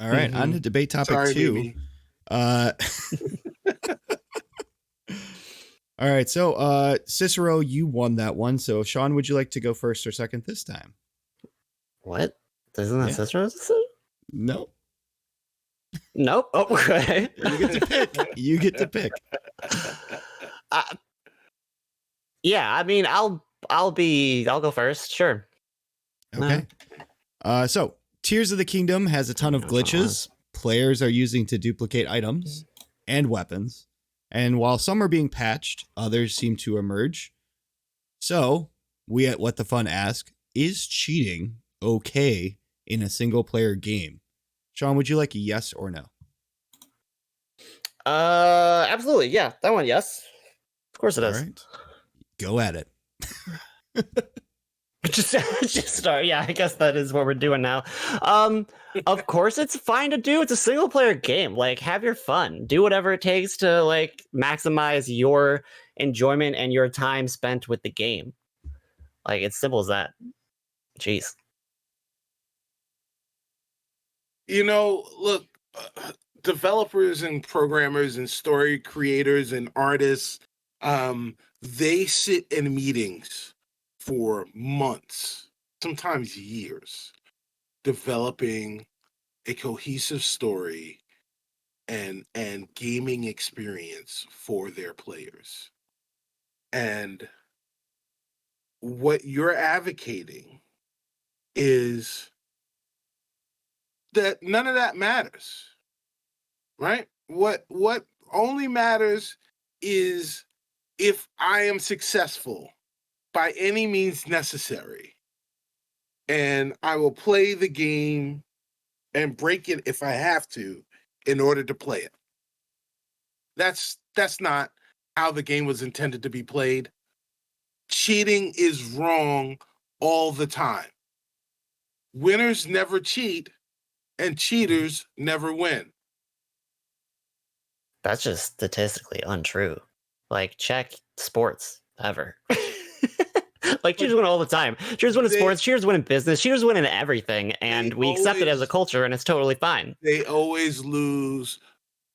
All right, on to debate topic Sorry, 2. Mimi. All right, so Cicero, you won that one. So Sean, would you like to go first or second this time? What? Isn't that Yeah. Cicero's decision? No. Nope. Oh, okay. You get to pick. You get to pick. Yeah, I mean, I'll go first. Sure. Okay. So Tears of the Kingdom has a ton of glitches players are using to duplicate items and weapons. And while some are being patched, others seem to emerge. So we at What the Fun ask, is cheating okay in a single player game? Sean, would you like a yes or no? Absolutely. Yeah, that one. Yes. Of course it is. All right. Go at it. Just start. Yeah, I guess that is what we're doing now. Of course it's fine to do. It's a single player game. Like, have your fun. Do whatever it takes to like maximize your enjoyment and your time spent with the game. Like, it's simple as that. Jeez. You know, look, developers and programmers and story creators and artists, they sit in meetings for months, sometimes years, developing a cohesive story and gaming experience for their players. And what you're advocating is that none of that matters, right? What only matters is if I am successful by any means necessary, and I will play the game and break it if I have to in order to play it. That's not how the game was intended to be played. Cheating is wrong all the time. Winners never cheat, and cheaters never win. That's just statistically untrue. Like, check sports ever. Like, cheaters win all the time. Cheaters win in sports, cheaters win in business, cheaters win in everything, and we accept it as a culture, and it's totally fine. They always lose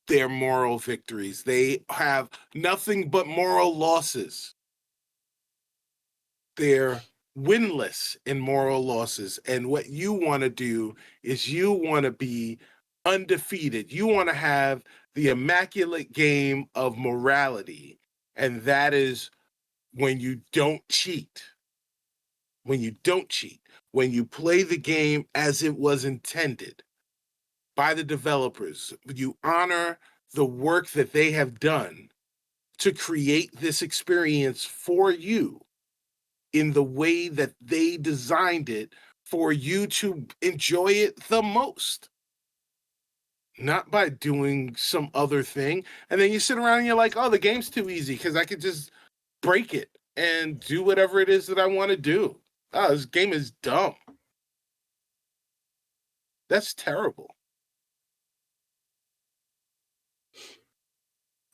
their moral victories. They have nothing but moral losses. They're winless in moral losses. And what you want to do is you want to be undefeated. You want to have the immaculate game of morality. And that is when you don't cheat. When you don't cheat. When you play the game as it was intended by the developers. You honor the work that they have done to create this experience for you in the way that they designed it for you to enjoy it the most. Not by doing some other thing. And then you sit around and you're like, oh, the game's too easy because I could just break it and do whatever it is that I want to do. Oh, this game is dumb. That's terrible.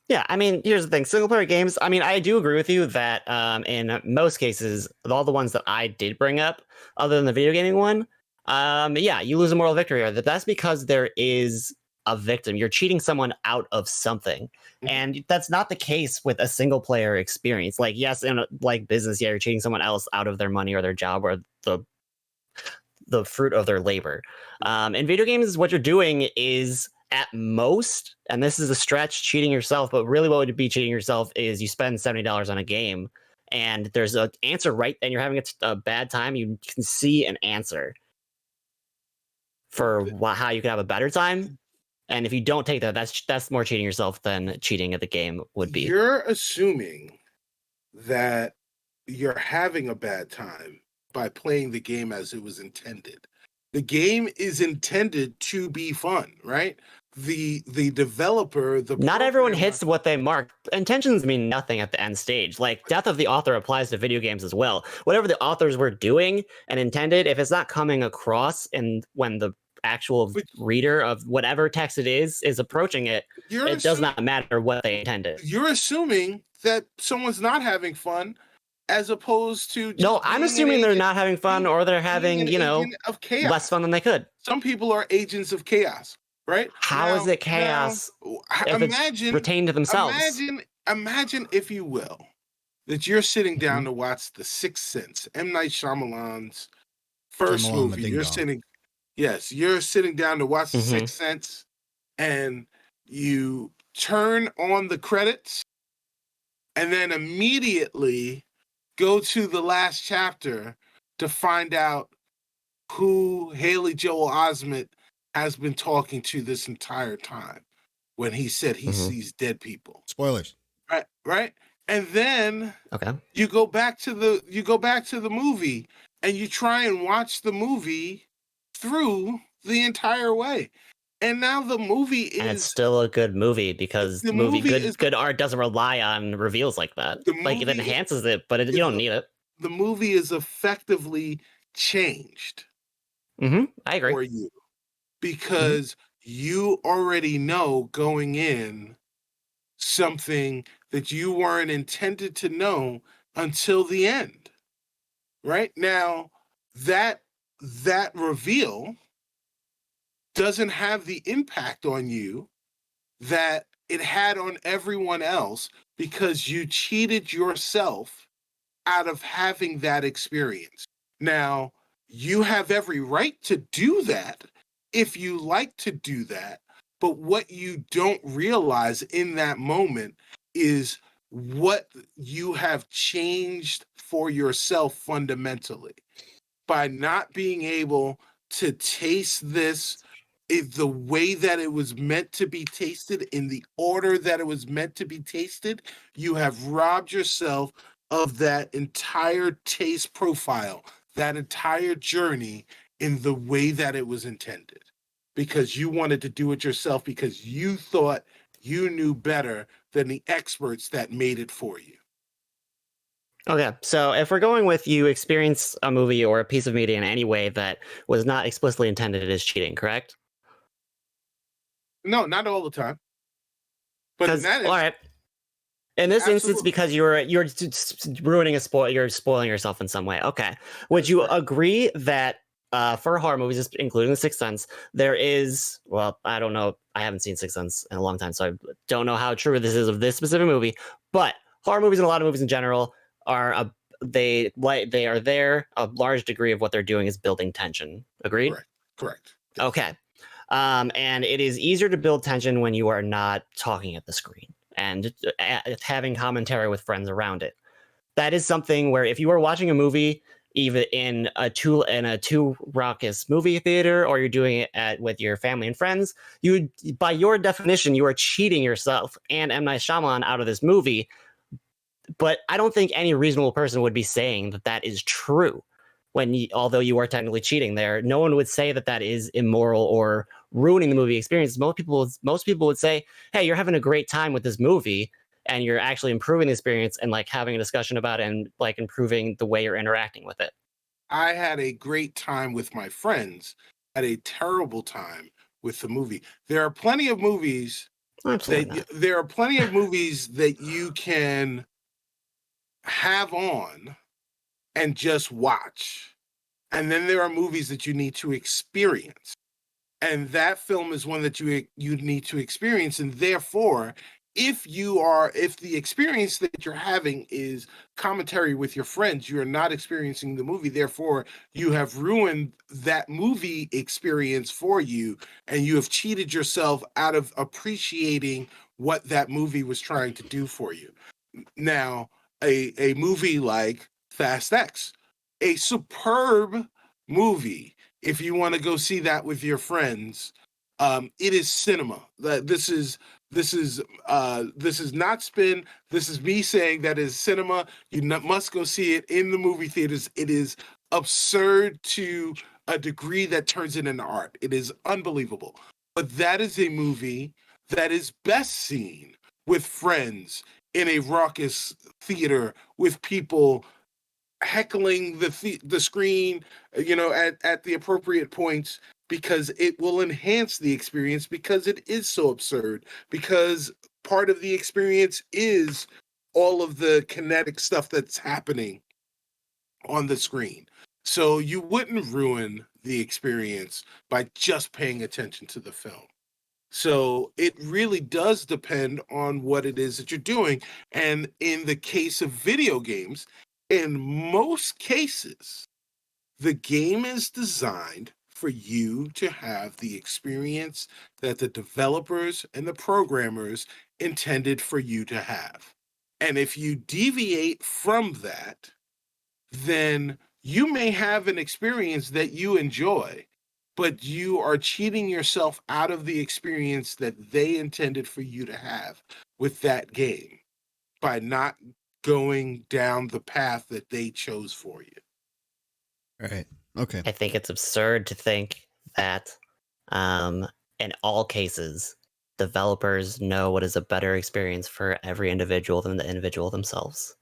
Yeah, I mean, here's the thing. Single-player games, I mean, I do agree with you that in most cases, all the ones that I did bring up, other than the video gaming one, yeah, you lose a moral victory. That's because there is a victim. You're cheating someone out of something. Mm-hmm. And that's not the case with a single-player experience. Like, yes, in like business, yeah, you're cheating someone else out of their money or their job or the fruit of their labor. In video games, what you're doing is at most, and this is a stretch, cheating yourself, but really what would be cheating yourself is you spend $70 on a game and there's an answer right and you're having a bad time. You can see an answer for how you could have a better time. And if you don't take that, that's more cheating yourself than cheating at the game would be. You're assuming that you're having a bad time by playing the game as it was intended. The game is intended to be fun, right? The developer, not everyone hits what they mark. Intentions mean nothing at the end stage. Like, death of the author applies to video games as well. Whatever the authors were doing and intended, if it's not coming across and when the actual reader of whatever text it is approaching it, it does not matter what they intended. You're assuming that someone's not having fun as opposed to no, I'm assuming they're not having fun or they're having, you know, less fun than they could. Some people are agents of chaos. right? How is it chaos if it's Imagine, retained to themselves? imagine, if you will, that you're sitting down Mhm. to watch The Sixth Sense, M. Night Shyamalan's first Shyamalan the movie. Ding You're Dong. sitting, yes, you're sitting down to watch The Mhm. Sixth Sense, and you turn on the credits, and then immediately go to the last chapter to find out who Haley Joel Osment has been talking to this entire time when he said he Mhm. sees dead people. Spoilers. Right? And then Okay. you go back to the movie and you try and watch the movie through the entire way. And now the movie And it's is still a good movie because the movie is good art doesn't rely on reveals like that. the Like it movie enhances it, but you is don't need it. the movie is effectively changed I agree. for you Mhm. because you already know going in something that you weren't intended to know until the end. Right? Now, that reveal doesn't have the impact on you that it had on everyone else because you cheated yourself out of having that experience. Now, you have every right to do that if you like to do that. But what you don't realize in that moment is what you have changed for yourself fundamentally by not being able to taste this the way that it was meant to be tasted in the order that it was meant to be tasted. You have robbed yourself of that entire taste profile, that entire journey in the way that it was intended, because you wanted to do it yourself because you thought you knew better than the experts that made it for you. Okay, so if we're going with you experience a movie or a piece of media in any way that was not explicitly intended as cheating, correct? No, not all the time, but in Because that all right, in this instance, absolutely. because you're ruining you're spoiling yourself in some way. Okay, would That's you correct. agree that for horror movies, including The Sixth Sense, there is, well, I don't know, I haven't seen Sixth Sense in a long time, so I don't know how true this is of this specific movie, but horror movies and a lot of movies in general are they are there. A large degree of what they're doing is building tension. Agreed? Correct. Correct. Yes. Okay. And it is easier to build tension when you are not talking at the screen and having commentary with friends around it. That is something where if you are watching a movie, even in a two raucous movie theater, or you're doing it with your family and friends, you, by your definition, you are cheating yourself and M. Night Shyamalan out of this movie. But I don't think any reasonable person would be saying that that is true. Although you are technically cheating there, no one would say that that is immoral or ruining the movie experience. Most people would say, "Hey, you're having a great time with this movie, and you're actually improving the experience and like having a discussion about it and like improving the way you're interacting with it." I had a great time with my friends, had a terrible time with the movie. There are plenty of movies Absolutely not. there are plenty of movies that you can have on and just watch. And then there are movies that you need to experience. And that film is one that you need to experience, and therefore if the experience that you're having is commentary with your friends, you are not experiencing the movie, therefore you have ruined that movie experience for you, and you have cheated yourself out of appreciating what that movie was trying to do for you. Now, a movie like Fast X, a superb movie. If you want to go see that with your friends, it is cinema. This is not spin. This is me saying that is cinema. You must go see it in the movie theaters. It is absurd to a degree that turns it into art. It is unbelievable. But that is a movie that is best seen with friends in a raucous theater with people heckling the screen, at the appropriate points, because it will enhance the experience, because it is so absurd, because part of the experience is all of the kinetic stuff that's happening on the screen. So you wouldn't ruin the experience by just paying attention to the film. So it really does depend on what it is that you're doing. And in the case of video games, in most cases, the game is designed for you to have the experience that the developers and the programmers intended for you to have. And if you deviate from that, then you may have an experience that you enjoy, but you are cheating yourself out of the experience that they intended for you to have with that game by not going down the path that they chose for you. All right. Okay. I think it's absurd to think that in all cases, developers know what is a better experience for every individual than the individual themselves.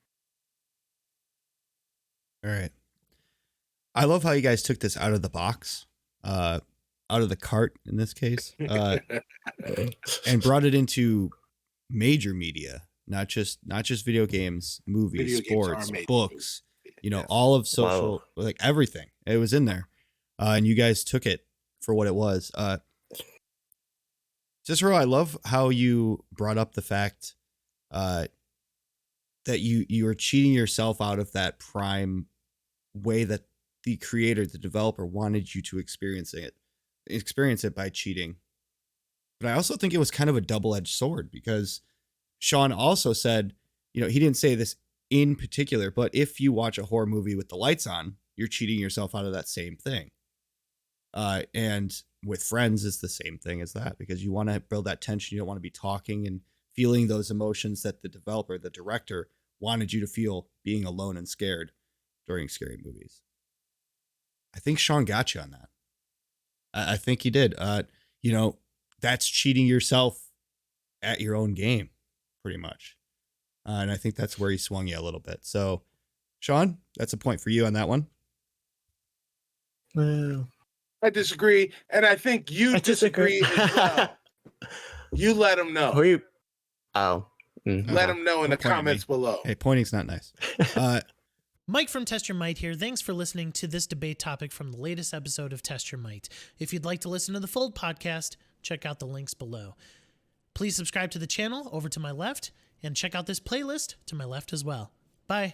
All right. I love how you guys took this out of the box, out of the cart in this case, and brought it into major media, not just video games, movies, Video games are sports, major books, Yes. all of social, like everything. It was in there. And you guys took it for what it was. Cicero, I love how you brought up the fact that you are cheating yourself out of that prime way that the creator, the developer, wanted you to experience it by cheating. But I also think it was kind of a double-edged sword, because Sean also said, he didn't say this in particular, but if you watch a horror movie with the lights on, you're cheating yourself out of that same thing. And with friends, it's the same thing as that, because you want to build that tension. You don't want to be talking and feeling those emotions that the developer, the director, wanted you to feel, being alone and scared during scary movies. I think Sean got you on that. I think he did. That's cheating yourself at your own game, pretty much. And I think that's where he swung you a little bit. So, Sean, that's a point for you on that one. Well, I disagree, and I think you disagree as well. You let them know. Who are you? Oh. Let them know in the Don't point at comments me. below. Hey, pointing's not nice. Mike from Test Your Might here. Thanks for listening to this debate topic from the latest episode of Test Your Might. If you'd like to listen to the full podcast, check out the links below. Please subscribe to the channel over to my left, and check out this playlist to my left as well. Bye.